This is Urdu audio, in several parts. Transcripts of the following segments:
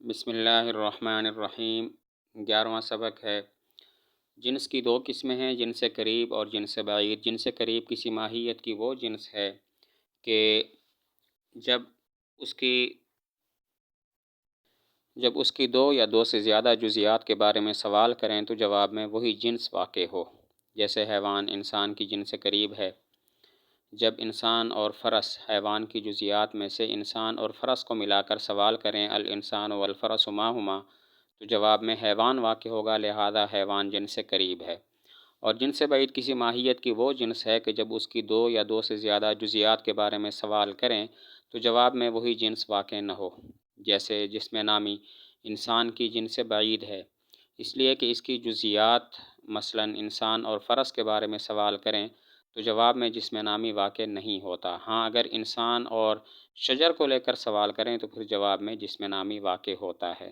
بسم اللہ الرحمن الرحیم 11واں سبق ہے۔ جنس کی دو قسمیں ہیں، جنس قریب اور جنس بعید۔ جنس قریب کسی ماہیت کی وہ جنس ہے کہ جب اس کی دو یا دو سے زیادہ جزیات کے بارے میں سوال کریں تو جواب میں وہی جنس واقع ہو، جیسے حیوان انسان کی جنس قریب ہے۔ جب انسان اور فرس حیوان کی جزیات میں سے انسان اور فرس کو ملا کر سوال کریں الانسان والفرس ما ہما، تو جواب میں حیوان واقع ہوگا، لہذا حیوان جنس قریب ہے۔ اور جنس بعید کسی ماہیت کی وہ جنس ہے کہ جب اس کی دو یا دو سے زیادہ جزیات کے بارے میں سوال کریں تو جواب میں وہی جنس واقع نہ ہو، جیسے جسم نامی انسان کی جنس بعید ہے، اس لیے کہ اس کی جزیات مثلا انسان اور فرس کے بارے میں سوال کریں تو جواب میں جسم نامی واقع نہیں ہوتا۔ ہاں، اگر انسان اور شجر کو لے کر سوال کریں تو پھر جواب میں جسم نامی واقع ہوتا ہے۔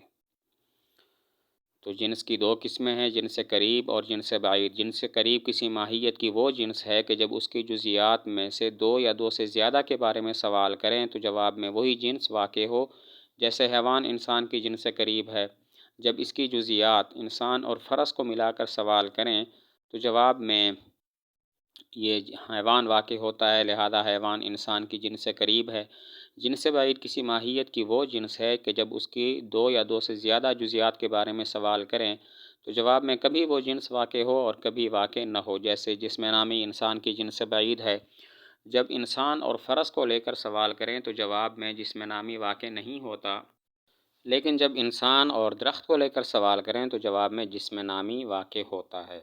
تو جنس کی دو قسمیں ہیں، جنس قریب اور جنس بعید۔ جنس قریب کسی ماہیت کی وہ جنس ہے کہ جب اس کی جزیات میں سے دو یا دو سے زیادہ کے بارے میں سوال کریں تو جواب میں وہی جنس واقع ہو، جیسے حیوان انسان کی جنس قریب ہے۔ جب اس کی جزیات انسان اور فرس کو ملا کر سوال کریں تو جواب میں یہ حیوان واقع ہوتا ہے، لہذا حیوان انسان کی جنس قریب ہے۔ جنس بعید کسی ماہیت کی وہ جنس ہے کہ جب اس کی دو یا دو سے زیادہ جزیات کے بارے میں سوال کریں تو جواب میں کبھی وہ جنس واقع ہو اور کبھی واقع نہ ہو، جیسے جسم نامی انسان کی جنس بعید ہے۔ جب انسان اور فرس کو لے کر سوال کریں تو جواب میں جسم نامی واقع نہیں ہوتا، لیکن جب انسان اور درخت کو لے کر سوال کریں تو جواب میں جسم نامی واقع ہوتا ہے۔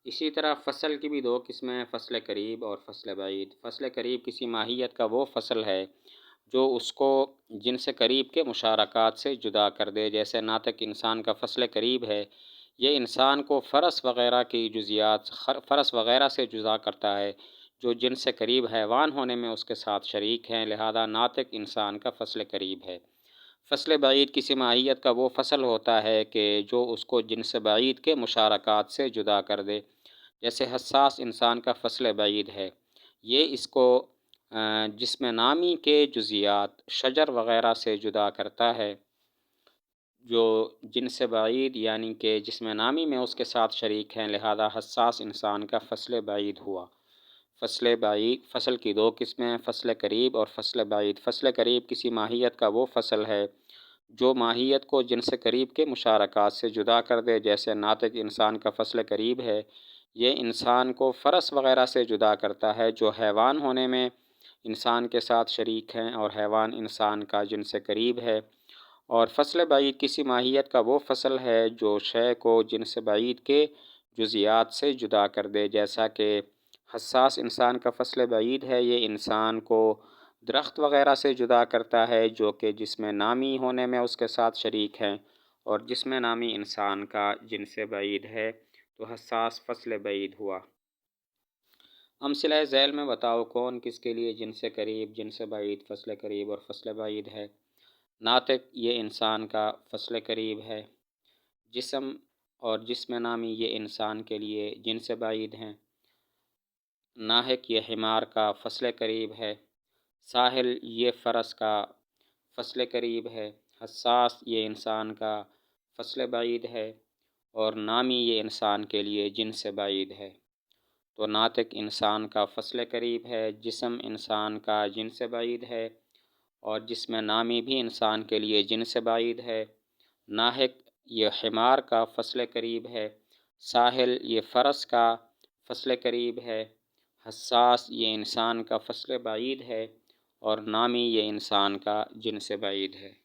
اسی طرح فصل کی بھی دو قسمیں ہیں، فصل قریب اور فصل بعید۔ فصل قریب کسی ماہیت کا وہ فصل ہے جو اس کو جنس قریب کے مشارکات سے جدا کر دے، جیسے ناطق انسان کا فصل قریب ہے، یہ انسان کو فرس وغیرہ سے جدا کرتا ہے جو جنس قریب حیوان ہونے میں اس کے ساتھ شریک ہیں، لہذا ناطق انسان کا فصل قریب ہے۔ فصل بعید کسی ماہیت کا وہ فصل ہوتا ہے کہ جو اس کو جنس بعید کے مشارکات سے جدا کر دے، جیسے حساس انسان کا فصل بعید ہے، یہ اس کو جسم نامی کے جزیات شجر وغیرہ سے جدا کرتا ہے، جو جنس بعید یعنی کہ جسم نامی میں اس کے ساتھ شریک ہیں، لہذا حساس انسان کا فصل بعید ہوا۔ فصل کی دو قسمیں ہیں، فصل قریب اور فصل بعید۔ فصل قریب کسی ماہیت کا وہ فصل ہے جو ماہیت کو جنس قریب کے مشارکات سے جدا کر دے، جیسے ناطق انسان کا فصل قریب ہے، یہ انسان کو فرس وغیرہ سے جدا کرتا ہے جو حیوان ہونے میں انسان کے ساتھ شریک ہیں اور حیوان انسان کا جنس قریب ہے۔ اور فصل بعید کسی ماہیت کا وہ فصل ہے جو شے کو جنس بعید کے جزیات سے جدا کر دے، جیسا کہ حساس انسان کا فصل بعید ہے، یہ انسان کو درخت وغیرہ سے جدا کرتا ہے جو کہ جسم نامی ہونے میں اس کے ساتھ شریک ہیں، اور جسم نامی انسان کا جنس بعید ہے، تو حساس فصل بعید ہوا۔ امثلہ ذیل میں بتاؤ کون کس کے لیے جنس قریب، جنس بعید، فصل قریب اور فصل بعید ہے۔ ناطق یہ انسان کا فصل قریب ہے، جسم اور جسم نامی یہ انسان کے لیے جنس بعید ہیں۔ ناحق یہ حمار کا فصل قریب ہے، ساحل یہ فرس کا فصل قریب ہے، حساس یہ انسان کا فصل بعید ہے، اور نامی یہ انسان کے لیے جنس بعید ہے۔ تو ناطق انسان کا فصل قریب ہے، جسم انسان کا جنس بعید ہے، اور جسم نامی بھی انسان کے لیے جنس بعید ہے۔ ناحق یہ حمار کا فصل قریب ہے، ساحل یہ فرس کا فصل قریب ہے، حساس یہ انسان کا فصل بعید ہے، اور نامی یہ انسان کا جنس بعید ہے۔